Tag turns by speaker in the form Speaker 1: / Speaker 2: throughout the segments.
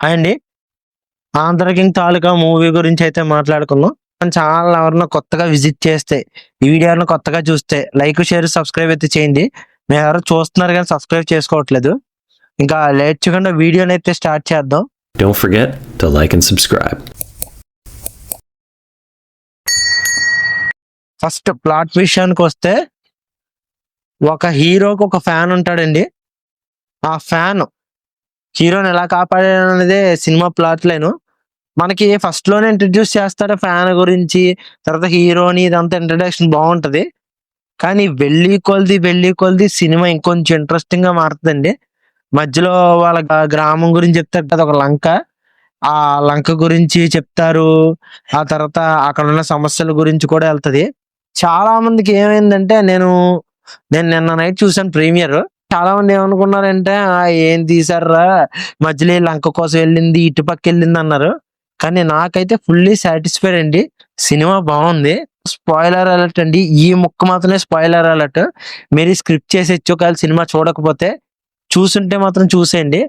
Speaker 1: Hi అండి. 'Andhra king' తాలూకా movie గురించి అయితే మాట్లాడుకుందాం. మన ఛానల్ ఎవరన్నా కొత్తగా విజిట్ చేస్తే, ఈ వీడియో ఎవరైనా కొత్తగా చూస్తే లైక్, షేర్, సబ్స్క్రైబ్ అయితే చేయండి. మీరెవరో చూస్తున్నారు గానీ సబ్స్క్రైబ్ చేసుకోవట్లేదు. ఇంకా లేట్ చేయకుండా వీడియోనైతే స్టార్ట్ చేద్దాం.
Speaker 2: Don't forget to like and subscribe.
Speaker 1: First plot విషయానికొస్తే, ఒక హీరోకి ఒక ఫ్యాన్ ఉంటాడండి. ఆ ఫ్యాన్ హీరోని ఎలా కాపాడాడనేదే సినిమా ప్లాట్ లైను. మనకి ఫస్ట్ లోనే ఇంట్రడ్యూస్ చేస్తాడు ఫ్యాన్ గురించి, తర్వాత హీరోని ఇదంతా ఇంట్రడక్షన్ బాగుంటది. కానీ వెళ్ళి కొలది సినిమా ఇంకొంచెం ఇంట్రెస్టింగ్ గా మారుతుందండి. మధ్యలో వాళ్ళ గ్రామం గురించి చెప్తారు కదా, ఒక లంక. ఆ లంక గురించి చెప్తారు. ఆ తర్వాత అక్కడ ఉన్న సమస్యల గురించి కూడా వెళ్తది. చాలా మందికి ఏమైందంటే, నేను నిన్న నైట్ చూసాను ప్రీమియర్. చాలా మంది ఏమనుకున్నారంటే, ఏం తీసారా, మధ్యలో ఈ లంక కోసం వెళ్ళింది, ఇటుపక్క వెళ్ళింది అన్నారు. కానీ నాకైతే ఫుల్లీ సాటిస్ఫైడ్ అండి. సినిమా బాగుంది. స్పాయిలర్ అలర్ట్ అండి, ఈ ముక్క మాత్రమే స్పాయిలర్ అలర్ట్. మీరు స్క్రిప్ట్ చేసేచ్చు ఒకవేళ సినిమా చూడకపోతే. చూసుంటే మాత్రం చూసేయండి.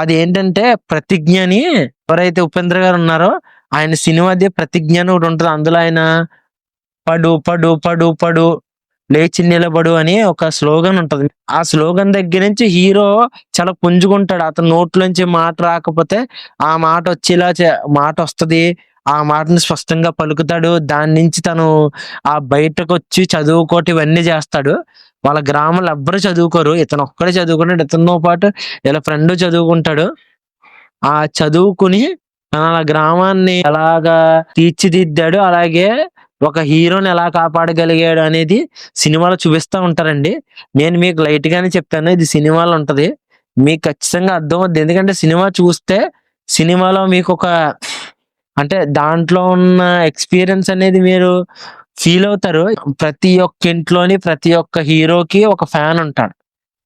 Speaker 1: అది ఏంటంటే, ప్రతిజ్ఞ అని ఎవరైతే ఉపేంద్ర గారు ఉన్నారో, ఆయన సినిమాది ప్రతిజ్ఞ అని ఒకటి ఉంటుంది. అందులో ఆయన పడు పడు పడు పడు లేచి నిలబడు అని ఒక స్లోగన్ ఉంటది. ఆ స్లోగన్ దగ్గర నుంచి హీరో చాలా పుంజుకుంటాడు. అతని నోట్లోంచి మాట రాకపోతే ఆ మాట వచ్చేలా మాట వస్తది. ఆ మాటని స్పష్టంగా పలుకుతాడు. దాని నుంచి తను ఆ బయటకు వచ్చి చదువుకోవటం ఇవన్నీ చేస్తాడు. వాళ్ళ గ్రామంలో ఎవ్వరు చదువుకోరు. ఇతను ఒక్కడే చదువుకుంటాడు. ఇతనితో పాటు ఇలా ఫ్రెండ్ చదువుకుంటాడు. ఆ చదువుకుని తన గ్రామాన్ని ఎలాగా తీర్చిదిద్దాడు, అలాగే ఒక హీరోని ఎలా కాపాడగలిగాడు అనేది సినిమాలో చూపిస్తా ఉంటారండి. నేను మీకు లైట్ గానే చెప్తాను, ఇది సినిమాలో ఉంటది. మీకు ఖచ్చితంగా అర్థం అవుద్ది. ఎందుకంటే సినిమా చూస్తే సినిమాలో మీకు ఒక, అంటే దాంట్లో ఉన్న ఎక్స్పీరియన్స్ అనేది మీరు ఫీల్ అవుతారు. ప్రతి ఒక్క ఇంట్లోని ప్రతి ఒక్క హీరోకి ఒక ఫ్యాన్ ఉంటాడు.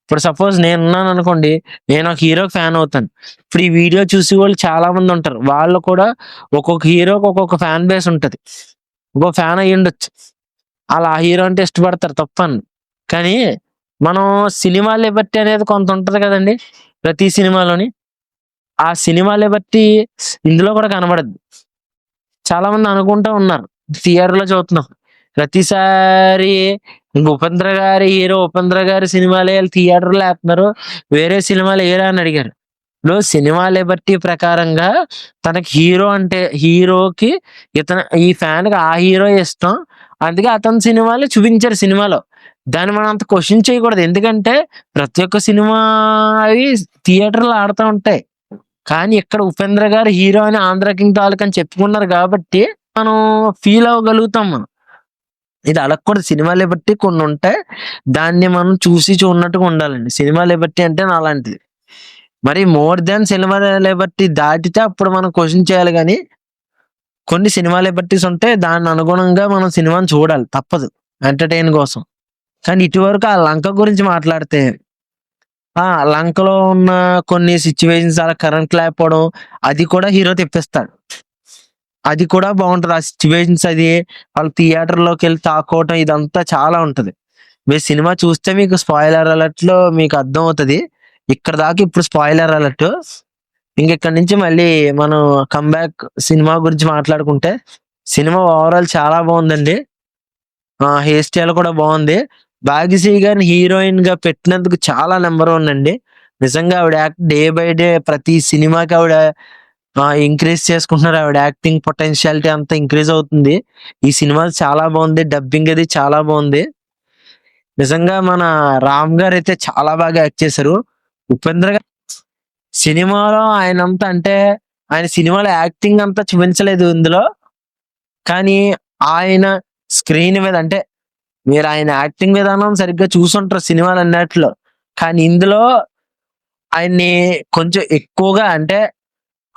Speaker 1: ఇప్పుడు సపోజ్ నేను ఉన్నాను అనుకోండి, నేను ఒక హీరోకి ఫ్యాన్ అవుతాను. ఇప్పుడు ఈ వీడియో చూసి వాళ్ళు చాలా మంది ఉంటారు. వాళ్ళు కూడా ఒక్కొక్క హీరోకి ఒక్కొక్క ఫ్యాన్ బేస్ ఉంటది. ఒక్కొక్క ఫ్యాన్ అయ్యి ఉండొచ్చు. అలా ఆ హీరో అంటే ఇష్టపడతారు, తప్పని. కానీ మనం సినిమా లిబర్టీ అనేది కొంత ఉంటది కదండి ప్రతి సినిమాలోని. ఆ సినిమా లిబర్టీ ఇందులో కూడా కనబడద్దు. చాలా మంది అనుకుంటా ఉన్నారు, థియేటర్ లో చూస్తున్నాం ప్రతిసారి, ఉపేంద్ర గారి హీరో ఉపేంద్ర గారి సినిమాలే థియేటర్ లో వేస్తున్నారు, వేరే సినిమాలు ఏరా అని అడిగారు. ఇప్పుడు సినిమా లిబర్టీ ప్రకారంగా తనకి హీరో అంటే, హీరోకి ఇతను ఈ ఫ్యాన్ కి ఆ హీరో ఇష్టం, అందుకే అతని సినిమాలు చూపించారు సినిమాలో. దాన్ని మనం అంత క్వశ్చన్ చేయకూడదు. ఎందుకంటే ప్రతి ఒక్క సినిమా అవి థియేటర్లో ఆడుతూ ఉంటాయి. కానీ ఇక్కడ ఉపేంద్ర గారు హీరో అని ఆంధ్ర కింగ్ తాలూకా అని చెప్పుకున్నారు కాబట్టి మనం ఫీల్ అవ్వగలుగుతాం. మనం ఇది అడగకూడదు. సినిమా లిబర్టీ కొన్ని ఉంటాయి, దాన్ని మనం చూసి చూడనట్టుగా ఉండాలండి. సినిమా లిబర్టీ అంటే నా అలాంటిది. మరి మోర్ దాన్ సినిమా లిబర్టీ దాటితే అప్పుడు మనం క్వశ్చన్ చేయాలి. కానీ కొన్ని సినిమా లిబర్టీస్ ఉంటాయి, దాన్ని అనుగుణంగా మనం సినిమాని చూడాలి, తప్పదు, ఎంటర్టైన్ కోసం. కానీ ఇటువరకు ఆ లంక గురించి మాట్లాడితే, ఆ లంకలో ఉన్న కొన్ని సిచ్యువేషన్స్, అలా కరెంట్ లేకపోవడం, అది కూడా హీరో తెప్పిస్తాడు. అది కూడా బాగుంటది. ఆ సిచ్యువేషన్స్, అది వాళ్ళ థియేటర్ లోకి వెళ్ళి తాకోవటం, ఇదంతా చాలా ఉంటది. మీరు సినిమా చూస్తే మీకు స్పాయిలర్ అలర్ట్ లో మీకు అర్థం అవుతుంది. ఇక్కడ దాకా ఇప్పుడు స్పాయిలర్ అలర్ట్. ఇంకెక్కడి నుంచి మళ్ళీ మనం కమ్బ్యాక్ సినిమా గురించి మాట్లాడుకుంటే, సినిమా ఓవరాల్ చాలా బాగుందండి. హెయిర్ స్టైల్ కూడా బాగుంది. భాగ్యశ్రీ గారిని హీరోయిన్ గా పెట్టినందుకు చాలా నెంబర్ 1 అండి. నిజంగా ఆవిడ డే బై డే ప్రతి సినిమాకి ఆవిడ ఇంక్రీజ్ చేసుకుంటున్నారు. ఆవిడ యాక్టింగ్ పొటెన్షియాలిటీ అంతా ఇంక్రీజ్ అవుతుంది. ఈ సినిమా చాలా బాగుంది. డబ్బింగ్ అది చాలా బాగుంది. నిజంగా మన రామ్ గారు అయితే చాలా బాగా యాక్ట్ చేశారు. ఉపేంద్ర గారు సినిమాలో ఆయనంతా, అంటే ఆయన సినిమాలో యాక్టింగ్ అంతా చూపించలేదు ఇందులో. కానీ ఆయన స్క్రీన్ మీద, అంటే మీరు ఆయన యాక్టింగ్ విధానం సరిగ్గా చూసుంటారు సినిమాలు అన్నట్లో. కానీ ఇందులో ఆయన్ని కొంచెం ఎక్కువగా, అంటే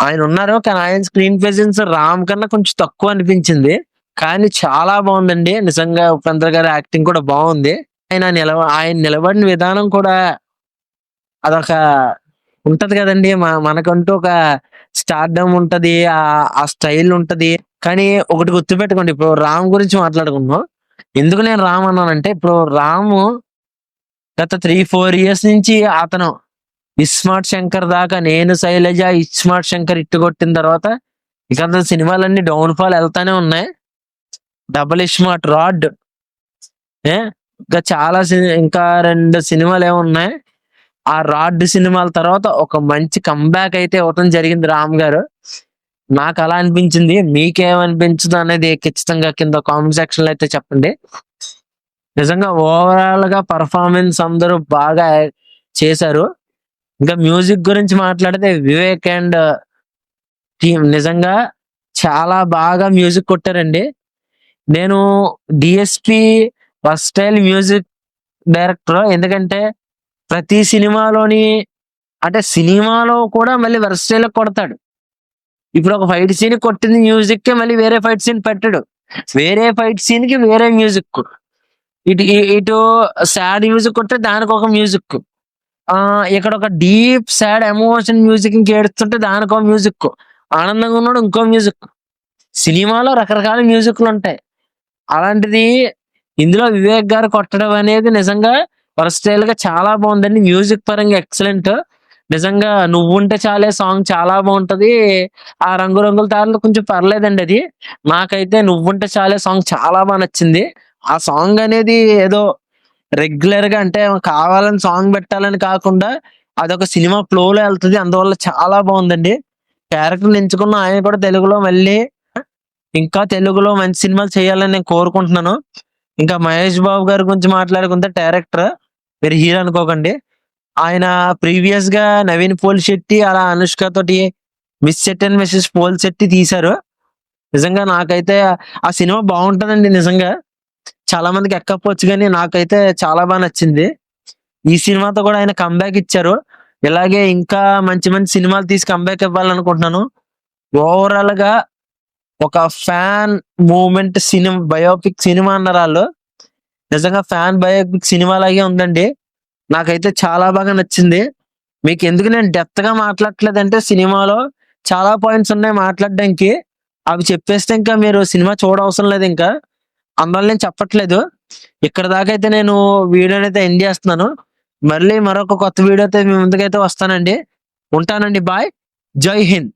Speaker 1: ఆయన ఉన్నారు కానీ ఆయన స్క్రీన్ ప్రెజెన్స్ రామ్ కన్నా కొంచెం తక్కువ అనిపించింది. కానీ చాలా బాగుందండి. నిజంగా ఉపేంద్ర గారి యాక్టింగ్ కూడా బాగుంది. ఆయన నిలబడిన విధానం కూడా అదొక ఉంటది కదండి. మనకంటూ ఒక స్టార్డమ్ ఉంటది, ఆ స్టైల్ ఉంటది. కానీ ఒకటి గుర్తుపెట్టుకోండి, ఇప్పుడు రామ్ గురించి మాట్లాడుకుంటున్నాం. ఎందుకు నేను రామ్ అన్నానంటే, ఇప్పుడు రాము గత 3-4 ఇయర్స్ నుంచి అతను ఇస్మార్ట్ శంకర్ దాకా నేను శైలజ ఇస్మార్ట్ శంకర్ ఇట్టు కొట్టిన తర్వాత ఇక అతని సినిమాలన్నీ డౌన్ ఫాల్ వెళ్తానే ఉన్నాయి. డబుల్ ఇస్మార్ట్ రాడ్ ఇంకా చాలా ఇంకా 2 సినిమాలు ఏమున్నాయి. ఆ రాడ్ సినిమాల తర్వాత ఒక మంచి కంబ్యాక్ అయితే ఇవ్వటం జరిగింది రామ్ గారు. నాకు అలా అనిపించింది. మీకేమనిపించదు అనేది ఖచ్చితంగా కింద కామెంట్ సెక్షన్ లో అయితే చెప్పండి. నిజంగా ఓవరాల్ గా పర్ఫార్మెన్స్ అందరూ బాగా చేశారు. ఇంకా మ్యూజిక్ గురించి మాట్లాడితే వివేక్ అండ్ టీమ్ నిజంగా చాలా బాగా మ్యూజిక్ కొట్టారండి. నేను డిఎస్పి వర్స్టైల్ మ్యూజిక్ డైరెక్టర్. ఎందుకంటే ప్రతి సినిమాలోని అంటే సినిమాలో కూడా మళ్ళీ వర్స్టైల్ కొడతాడు. ఇప్పుడు ఒక ఫైట్ సీన్ కొట్టింది మ్యూజిక్ కి మళ్ళీ వేరే ఫైట్ సీన్ పెట్టాడు. వేరే ఫైట్ సీన్ కి వేరే మ్యూజిక్. ఇటు సాడ్ మ్యూజిక్ కొట్టే దానికి ఒక మ్యూజిక్. ఇక్కడ ఒక డీప్ సాడ్ ఎమోషన్ మ్యూజిక్ ఇంక ఏడుస్తుంటే దానికి ఒక మ్యూజిక్. ఆనందంగా ఉన్నాడు ఇంకో మ్యూజిక్. సినిమాలో రకరకాల మ్యూజిక్లు ఉంటాయి. అలాంటిది ఇందులో వివేక్ గారు కొట్టడం అనేది నిజంగా వర్స్టైల్ గా చాలా బాగుందండి. మ్యూజిక్ పరంగా ఎక్సలెంట్. నిజంగా నువ్వుంటే చాలే సాంగ్ చాలా బాగుంటది. ఆ రంగురంగుల తారలు కొంచెం పర్లేదండి. అది నాకైతే నువ్వుంటే చాలే సాంగ్ చాలా బాగా నచ్చింది. ఆ సాంగ్ అనేది ఏదో రెగ్యులర్ గా అంటే కావాలని సాంగ్ పెట్టాలని కాకుండా అదొక సినిమా ఫ్లో లో వెళ్తుంది. అందువల్ల చాలా బాగుందండి. క్యారెక్టర్ ఎంచుకున్న ఆయన కూడా తెలుగులో మళ్ళీ ఇంకా తెలుగులో మంచి సినిమాలు చేయాలని నేను కోరుకుంటున్నాను. ఇంకా మహేష్ బాబు గారి గురించి మాట్లాడుకుంటే డైరెక్టర్ మీరు హీరో అనుకోకండి. ఆయన ప్రీవియస్ గా నవీన్ పోల్ శెట్టి అలా అనుష్క తోటి Miss Shetty and Mrs Polishetty తీశారు. నిజంగా నాకైతే ఆ సినిమా బాగుంటదండి. నిజంగా చాలా మందికి ఎక్కకపోవచ్చు కానీ నాకైతే చాలా బాగా నచ్చింది. ఈ సినిమాతో కూడా ఆయన కంబ్యాక్ ఇచ్చారు. ఇలాగే ఇంకా మంచి మంచి సినిమాలు తీసి కంబ్యాక్ ఇవ్వాలనుకుంటున్నాను. ఓవరాల్ గా ఒక ఫ్యాన్ మూమెంట్ సినిమా బయోపిక్ సినిమా అన్నారు వాళ్ళు. నిజంగా ఫ్యాన్ బయోపిక్ సినిమా లాగే ఉందండి. నాకైతే చాలా బాగా నచ్చింది. మీకు ఎందుకు నేను డెప్త్ గా మాట్లాడట్లేదంటే సినిమాలో చాలా పాయింట్స్ ఉన్నాయి మాట్లాడడానికి. అవి చెప్పేస్తే ఇంకా మీరు సినిమా చూడవసరం లేదు. ఇంకా అందువల్ల నేను చెప్పట్లేదు. ఇక్కడ దాకా అయితే నేను వీడియోని అయితే ఎండ్ చేస్తున్నాను. మళ్ళీ మరొక కొత్త వీడియోతో మీ ముందుకైతే వస్తానండి. ఉంటానండి. బాయ్. జై హింద్.